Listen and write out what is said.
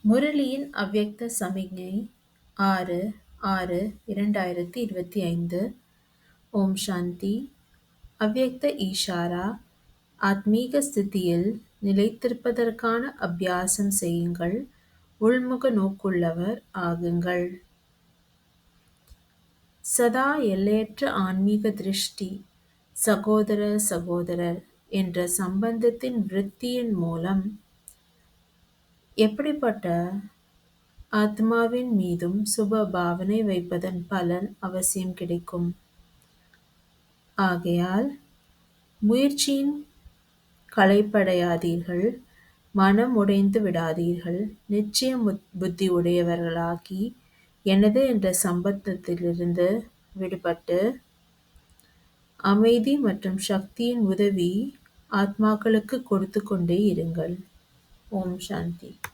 முரளியின் அவ்யக்த சமிக்ஞை 6/6/2025. ஓம் சாந்தி. அவ்யக்த ஈஷாரா. ஆத்மீக ஸ்திதியில் நிலைத்திருப்பதற்கான அபியாசம் செய்யுங்கள். உள்முக நோக்குள்ளவர் ஆகுங்கள். சதா எல்லையற்ற ஆன்மீக திருஷ்டி சகோதர சகோதரர் என்ற சம்பந்தத்தின் விருத்தியின் மூலம் எப்படிப்பட்ட ஆத்மாவின் மீதும் சுப பாவனை வைப்பதன் பலன் அவசியம் கிடைக்கும். ஆகையால் முயற்சியின் களைப்படையாதீர்கள், மனம் உடைந்து விடாதீர்கள். நிச்சய புத்தி உடையவர்களாகி எனது என்ற சம்பந்தத்திலிருந்து விடுபட்டு அமைதி மற்றும் சக்தியின் உதவி ஆத்மாக்களுக்கு கொடுத்து கொண்டே இருங்கள். ஓம் சாந்தி.